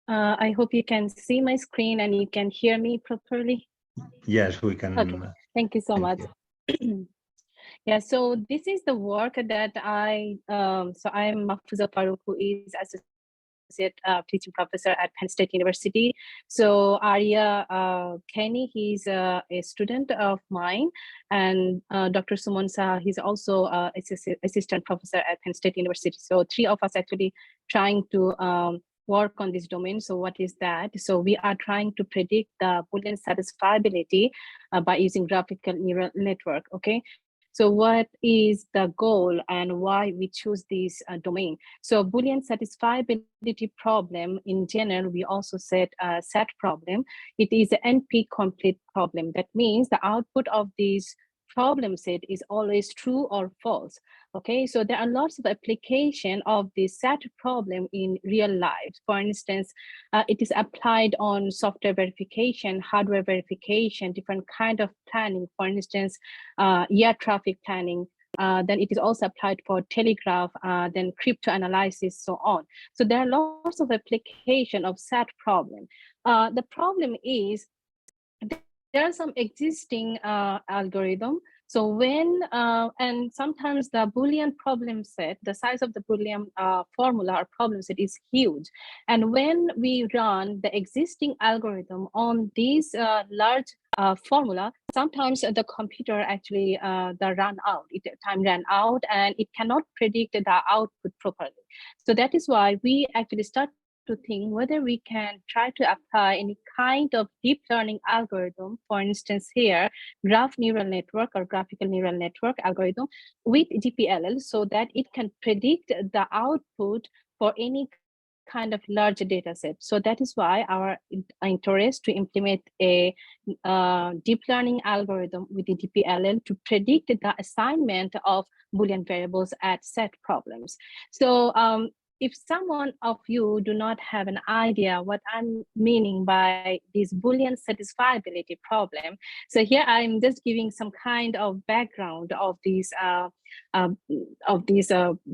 I hope you can see my screen and you can hear me properly. Yes, we can. Okay, thank you so much. You. Yeah, so this is the work that so I'm Mahfuza Farooque, who is Associate Teaching Professor at Penn State University. So Arya Keni, he's a student of mine, and Dr. Suman Saha, he's also Assistant Professor at Penn State University. So three of us actually trying to work on this domain. So what is that? So we are trying to predict the Boolean satisfiability by using graphical neural network, okay? So what is the goal and why we choose this domain? So Boolean satisfiability problem in general, we also said SAT problem. It is an NP complete problem. That means the output of this problem set is always true or false. Okay, so there are lots of application of this SAT problem in real life. For instance, it is applied on software verification, hardware verification, different kind of planning. For instance, air traffic planning. Then it is also applied for telegraph, then crypto analysis, so on. So there are lots of application of SAT problem. The problem is there are some existing algorithm. So when, and sometimes the Boolean problem set, the size of the Boolean formula or problem set is huge. And when we run the existing algorithm on these large formula, sometimes the computer actually time ran out and it cannot predict the output properly. So that is why we actually start to think whether we can try to apply any kind of deep learning algorithm, for instance here, graph neural network or graphical neural network algorithm with DPLL so that it can predict the output for any kind of large data set. So that is why our interest to implement a deep learning algorithm with the DPLL to predict the assignment of Boolean variables at set problems. So if someone of you do not have an idea what I'm meaning by this Boolean satisfiability problem, so here I'm just giving some kind of background of these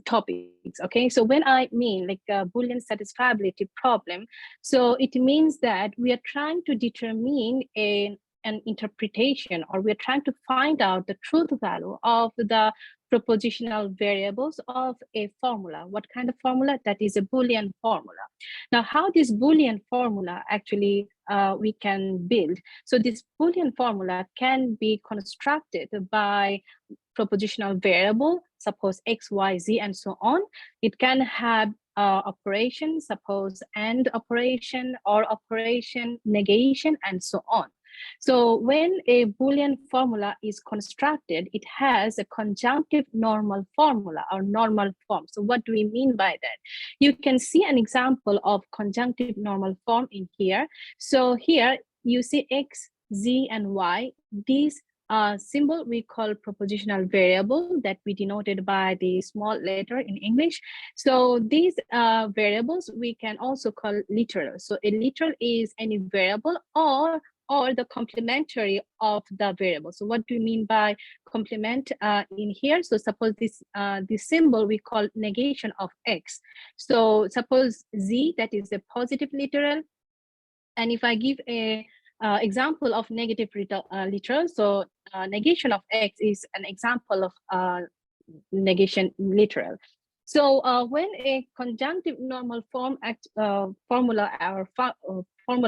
topics. Okay, so when I mean like a Boolean satisfiability problem, so it means that we are trying to determine an interpretation, or we're trying to find out the truth value of the propositional variables of a formula. What kind of formula? That is a Boolean formula. Now, how this Boolean formula actually we can build? So this Boolean formula can be constructed by propositional variable, suppose X, Y, Z, and so on. It can have operation, suppose AND operation or operation negation, and so on. So when a Boolean formula is constructed, it has a conjunctive normal formula or normal form. So what do we mean by that? You can see an example of conjunctive normal form in here. So here you see X, Z, and Y. These symbol we call propositional variable that we denoted by the small letter in English. So these variables we can also call literal. So a literal is any variable or the complementary of the variable. So what do you mean by complement in here? So suppose this symbol we call negation of X. So suppose Z, that is a positive literal. And if I give a example of negative literal, so negation of X is an example of negation literal. So when a conjunctive normal form formula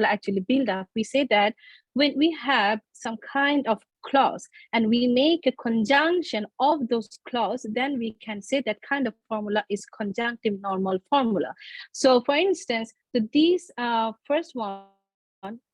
actually build up, we say that when we have some kind of clause and we make a conjunction of those clause, then we can say that kind of formula is conjunctive normal formula. So for instance, this first one,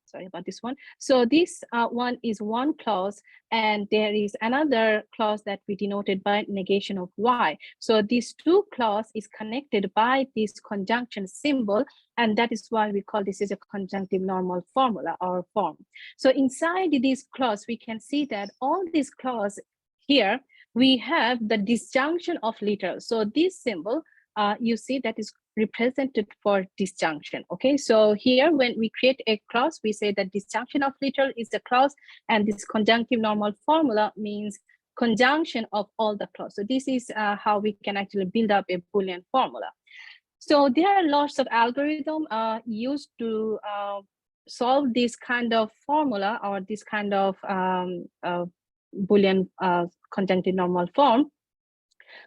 sorry about this one. So this one is one clause, and there is another clause that we denoted by negation of Y. So these two clause is connected by this conjunction symbol, and that is why we call this is a conjunctive normal formula or form. So inside this clause, we can see that all these clause here, we have the disjunction of literal. So this symbol, you see that is represented for disjunction. Okay, so here when we create a clause, we say that disjunction of literal is the clause, and this conjunctive normal formula means conjunction of all the clause. So this is how we can actually build up a Boolean formula. So there are lots of algorithms used to solve this kind of formula or this kind of Boolean conjunctive normal form.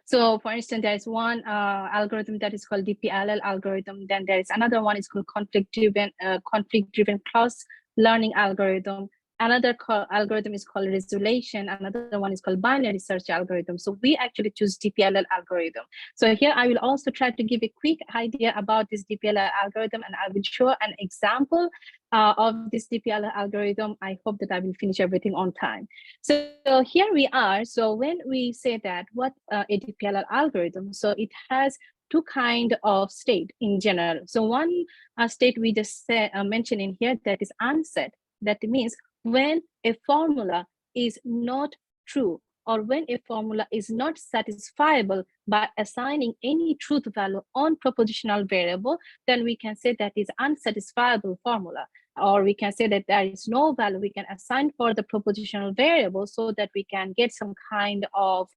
So for instance, there is one algorithm that is called DPLL algorithm. Then there is another one is called conflict-driven clause learning algorithm. Another algorithm is called resolution. Another one is called binary search algorithm. So we actually choose DPLL algorithm. So here I will also try to give a quick idea about this DPLL algorithm, and I will show an example of this DPLL algorithm. I hope that I will finish everything on time. So here we are. So when we say that what a DPLL algorithm, so it has two kind of state in general. So one state we just mentioned in here, that is unset. That means when a formula is not true, or when a formula is not satisfiable by assigning any truth value on propositional variable, then we can say that is unsatisfiable formula. Or we can say that there is no value we can assign for the propositional variable so that we can get some kind of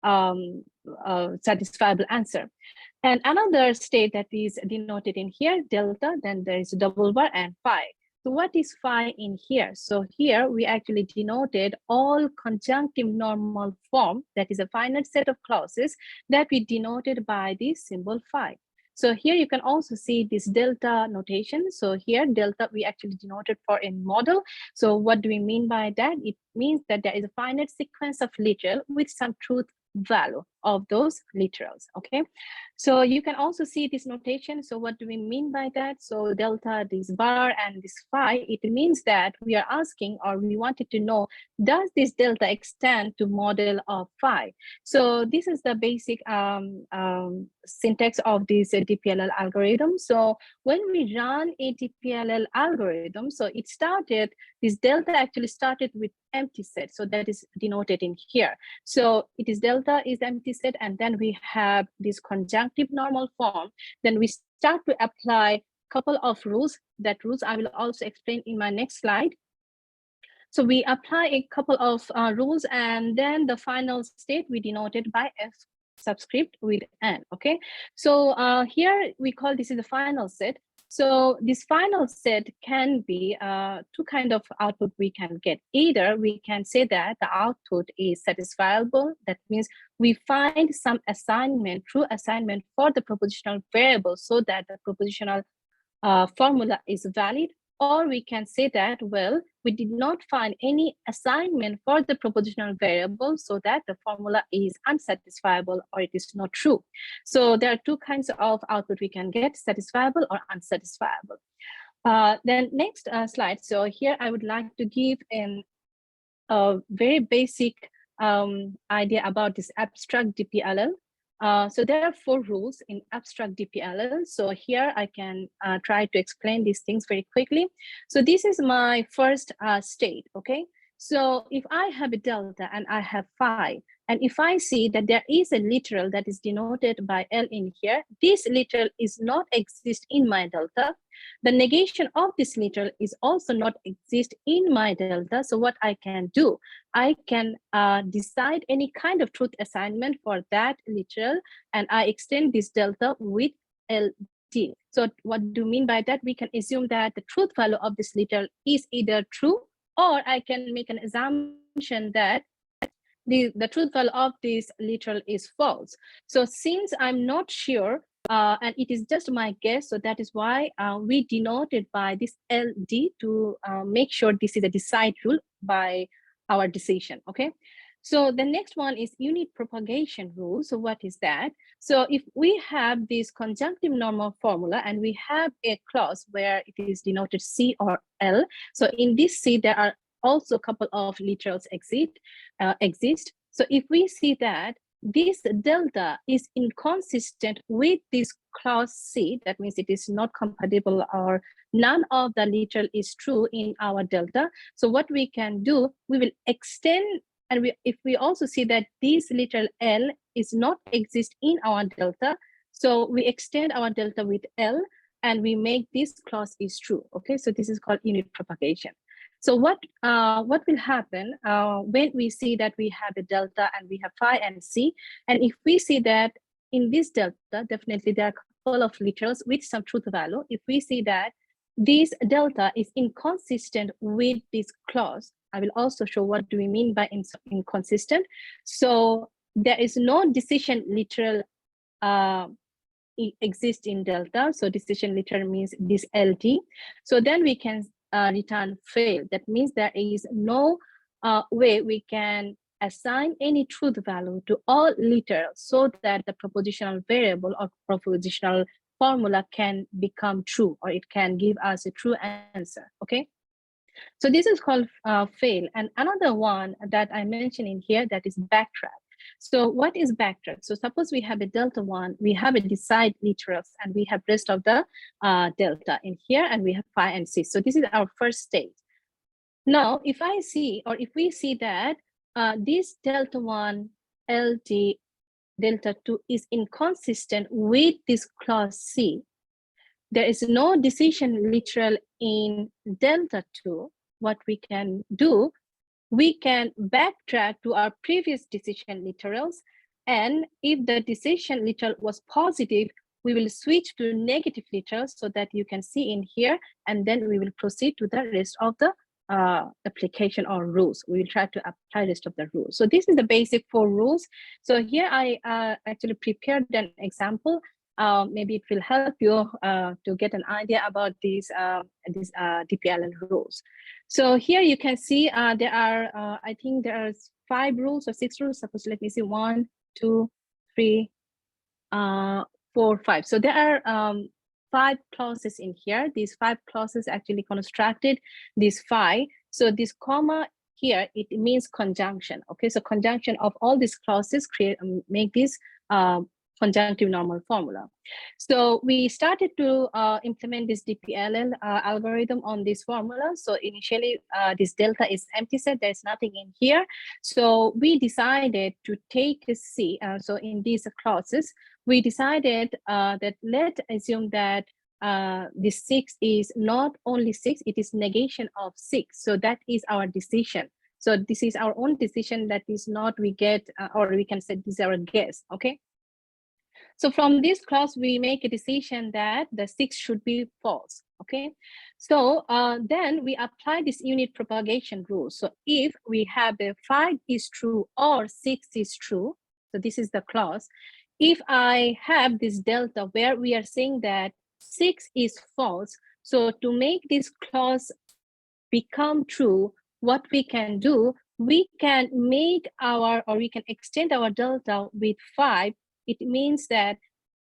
satisfiable answer. And another state that is denoted in here, delta, then there is double bar and phi. So what is phi in here? So here we actually denoted all conjunctive normal form, that is a finite set of clauses that we denoted by the symbol phi. So here you can also see this delta notation. So here delta we actually denoted for a model. So what do we mean by that? It means that there is a finite sequence of literal with some truth value of those literals. Okay, so you can also see this notation. So what do we mean by that? So delta, this bar, and this phi, it means that we are asking, or we wanted to know, does this delta extend to model of phi? So this is the basic syntax of this DPLL algorithm. So when we run a DPLL algorithm, so it started, this delta actually started with empty set. So that is denoted in here. So it is delta is empty set, and then we have this conjunctive normal form. Then we start to apply a couple of rules. That rules I will also explain in my next slide. So we apply a couple of rules, and then the final state we denoted by F subscript with N. Okay, so here we call this is the final set. So this final set can be two kind of output we can get. Either we can say that the output is satisfiable. That means we find some assignment, true assignment for the propositional variable so that the propositional formula is valid. Or we can say that, well, we did not find any assignment for the propositional variable so that the formula is unsatisfiable or it is not true. So there are two kinds of output we can get, satisfiable or unsatisfiable. Then next slide. So here I would like to give a very basic idea about this abstract DPLL. So there are 4 rules in abstract DPLL. So here I can try to explain these things very quickly. So this is my first state, okay? So if I have a delta and I have phi, and if I see that there is a literal that is denoted by L in here, this literal is not exist in my delta. The negation of this literal is also not exist in my delta. So what I can do, I can decide any kind of truth assignment for that literal, and I extend this delta with LD. So what do you mean by that? We can assume that the truth value of this literal is either true, or I can make an assumption that the truth value of this literal is false. So since I'm not sure, and it is just my guess, so that is why we denote it by this LD to make sure this is a decide rule by our decision, okay? So the next one is unit propagation rule. So what is that? So if we have this conjunctive normal formula and we have a clause where it is denoted C or L, so in this C there are also a couple of literals exist. So if we see that this delta is inconsistent with this clause C, that means it is not compatible or none of the literal is true in our delta. So what we can do, we will extend, and if we also see that this literal L is not exist in our delta, so we extend our delta with L and we make this clause is true. Okay, so this is called unit propagation. So what will happen when we see that we have a delta and we have phi and C, and if we see that in this delta, definitely there are couple of literals with some truth value, if we see that this delta is inconsistent with this clause, I will also show what do we mean by inconsistent. So there is no decision literal exist in delta. So decision literal means this LD. So then we can return fail. That means there is no way we can assign any truth value to all literals so that the propositional variable or propositional formula can become true, or it can give us a true answer. Okay. So this is called fail. And another one that I mentioned in here, that is backtrack. So what is backtrack? So suppose we have a delta one, we have a decide literals, and we have rest of the delta in here, and we have 5 and 6. So this is our first state. Now, if I see, or if we see that this delta one LD delta 2 is inconsistent with this clause C, there is no decision literal in delta 2, what we can do, we can backtrack to our previous decision literals, and if the decision literal was positive, we will switch to negative literals so that you can see in here, and then we will proceed to the rest of the application or rules. We will try to apply the rest of the rules. So this is the basic 4 rules. So here I actually prepared an example. Maybe it will help you to get an idea about these DPLL rules. So here you can see there are, I think there are 5 rules or 6 rules. Suppose, let me see, 1, 2, 3, 4, 5. So there are 5 clauses in here. These 5 clauses actually constructed these 5. So this comma here, it means conjunction. Okay, so conjunction of all these clauses make this conjunctive normal formula. So we started to implement this DPLL algorithm on this formula. So initially this delta is empty set, there's nothing in here. So we decided to take a C. So in these clauses, we decided that let's assume that this 6 is not only 6, it is negation of 6. So that is our decision. So this is our own decision, that is not we get, or we can say this is our guess, okay? So from this clause, we make a decision that the 6 should be false, okay? So then we apply this unit propagation rule. So if we have the 5 is true or 6 is true, so this is the clause. If I have this delta where we are saying that 6 is false, so to make this clause become true, what we can do, we can make our, or we can extend our delta with 5. It means that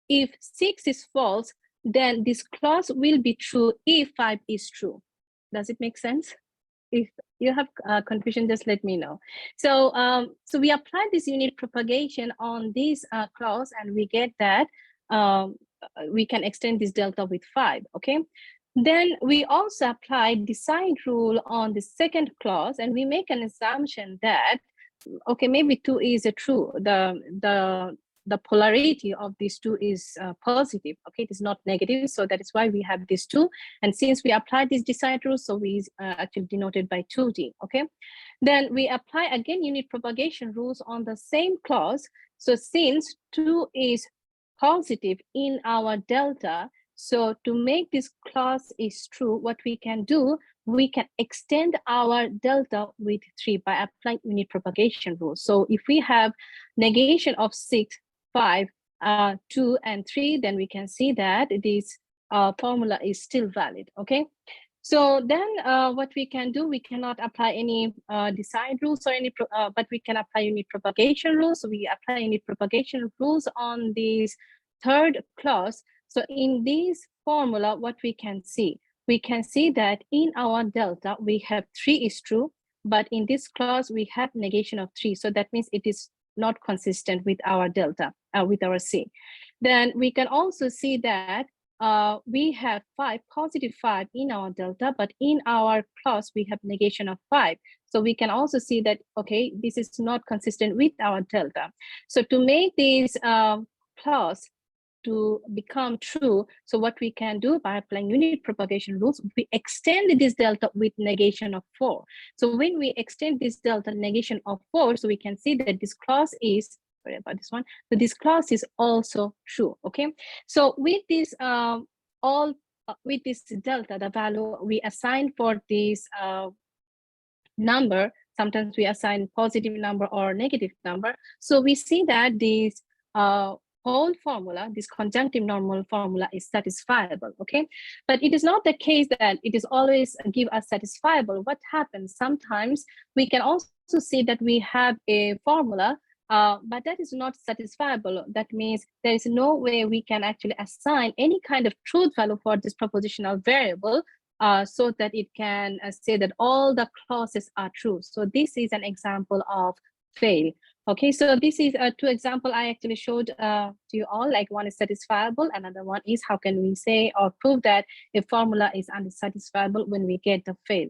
if 6 is false, then this clause will be true if 5 is true. Does it make sense? If you have confusion, just let me know. So, so we apply this unit propagation on this clause, and we get that we can extend this delta with 5, okay? Then we also apply decide rule on the second clause, and we make an assumption that, okay, maybe 2 is a true. The polarity of these 2 is positive, okay? It is not negative, so that is why we have this 2. And since we applied this decide rule, so we actually denoted by 2D, okay? Then we apply again unit propagation rules on the same clause. So since 2 is positive in our delta, so to make this clause is true, what we can do, we can extend our delta with 3 by applying unit propagation rule. So if we have negation of 6, 5, 2, and 3, then we can see that this formula is still valid, okay? So then what we can do, we cannot apply any decide rules or any, but we can apply unit propagation rules. So we apply unit propagation rules on this third clause. So in this formula, what we can see that in our delta, we have 3 is true, but in this clause, we have negation of 3. So that means it is not consistent with our delta, with our C. Then we can also see that we have 5, positive 5 in our delta, but in our clause, we have negation of 5. So we can also see that, okay, this is not consistent with our delta. So to make this clause to become true, so what we can do by applying unit propagation rules, we extend this delta with negation of 4. So when we extend this delta negation of 4, so we can see that this clause is sorry about this one. So this clause is also true, okay? So with this with this delta, the value we assign for this number, sometimes we assign positive number or negative number. So we see that this whole formula, this conjunctive normal formula is satisfiable, okay? But it is not the case that it is always give us satisfiable. What happens sometimes, we can also see that we have a formula, but that is not satisfiable. That means there is no way we can actually assign any kind of truth value for this propositional variable so that it can say that all the clauses are true. So this is an example of fail. Okay, so this is two example I actually showed to you all. Like one is satisfiable, another one is how can we say or prove that a formula is unsatisfiable when we get the fail.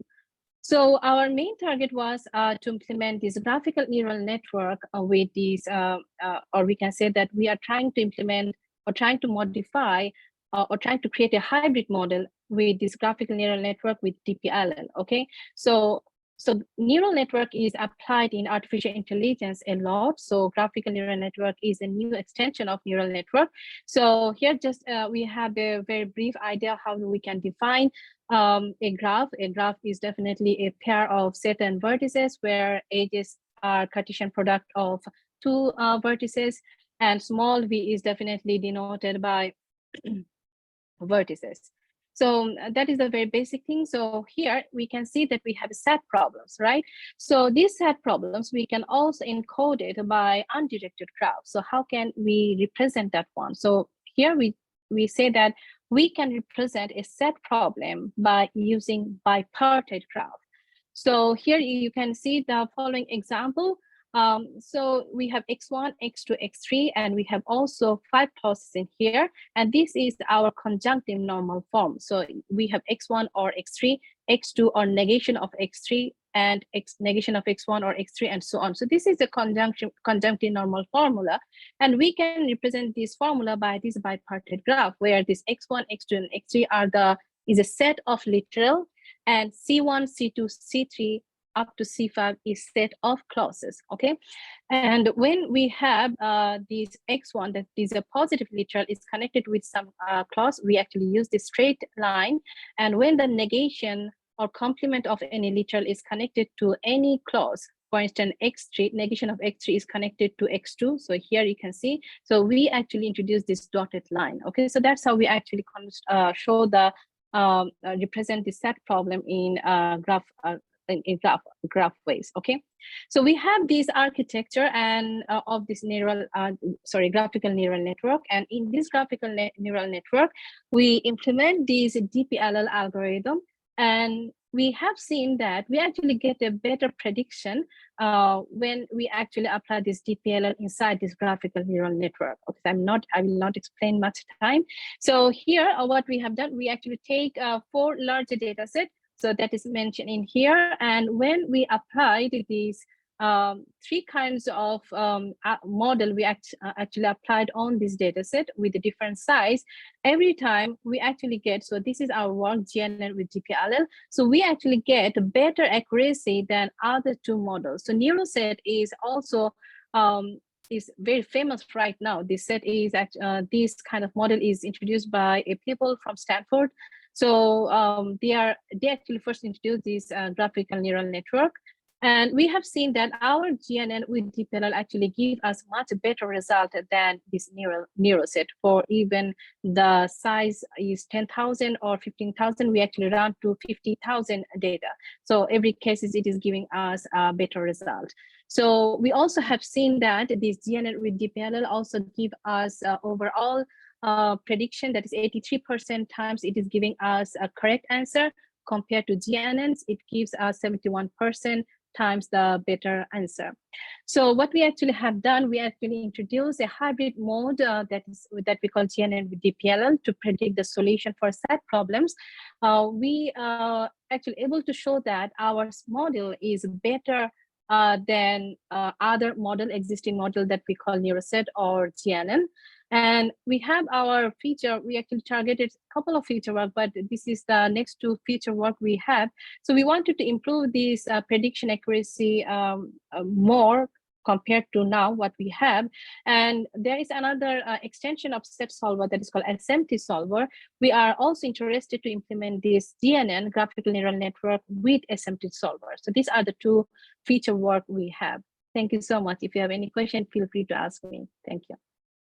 So our main target was to implement this graphical neural network with these, or we can say that we are trying to implement or trying to modify or trying to create a hybrid model with this graphical neural network with DPLL, okay? So neural network is applied in artificial intelligence a lot. So graphical neural network is a new extension of neural network. So here just we have a very brief idea how we can define a graph. A graph is definitely a pair of set and vertices where edges are Cartesian product of two vertices, and small v is definitely denoted by vertices. So that is a very basic thing. So here we can see that we have set problems, right? So these set problems, we can also encode it by undirected graph. So how can we represent that one? So here we say that we can represent a set problem by using bipartite graph. So here you can see the following example. So we have x1, x2, x3, and we have also 5 clauses in here. And this is our conjunctive normal form. So we have x1 or x3, x2 or negation of x3, and negation of x1 or x3, and so on. So this is a conjunctive normal formula. And we can represent this formula by this bipartite graph, where this x1, x2, and x3 is a set of literal, and C1, C2, C3, up to C5 is set of clauses, okay? And when we have this x1, that is a positive literal, is connected with some clause, we actually use the straight line. And when the negation or complement of any literal is connected to any clause, for instance, x3, negation of x3 is connected to x2. So here you can see, so we actually introduce this dotted line, okay? So that's how we actually show the, represent the set problem in graph ways, okay? So we have this architecture and of this graphical neural network. And in this graphical neural network, we implement this DPLL algorithm, and we have seen that we actually get a better prediction when we actually apply this DPLL inside this graphical neural network. Okay, I will not explain much time. So here, what we have done, we actually take 4 larger data sets. So that is mentioned in here. And when we applied these 3 kinds of model, we actually applied on this data set with a different size. Every time we actually get, so this is our work, GNN with DPLL. So we actually get better accuracy than other 2 models. So NeuroSet is also is very famous right now. This set is this kind of model is introduced by people from Stanford. So they actually first introduced this graphical neural network. And we have seen that our GNN with DPLL actually give us much better result than this NeuroSet. For even the size is 10,000 or 15,000, we actually run to 50,000 data. So every case it is giving us a better result. So we also have seen that this GNN with DPLL also give us overall prediction that is 83% times it is giving us a correct answer. Compared to GNNs, it gives us 71% times the better answer. So what we actually have done, we actually introduced a hybrid mode that we call GNN with DPLL to predict the solution for set problems. We actually able to show that our model is better than other existing model that we call NeuroSet or GNN. And we have our feature, we actually targeted a couple of feature work, but this is the next 2 feature work we have. So we wanted to improve this prediction accuracy more compared to now what we have. And there is another extension of set solver that is called SMT solver. We are also interested to implement this GNN, graphical neural network, with SMT solver. So these are the two feature work we have. Thank you so much. If you have any question, feel free to ask me. Thank you.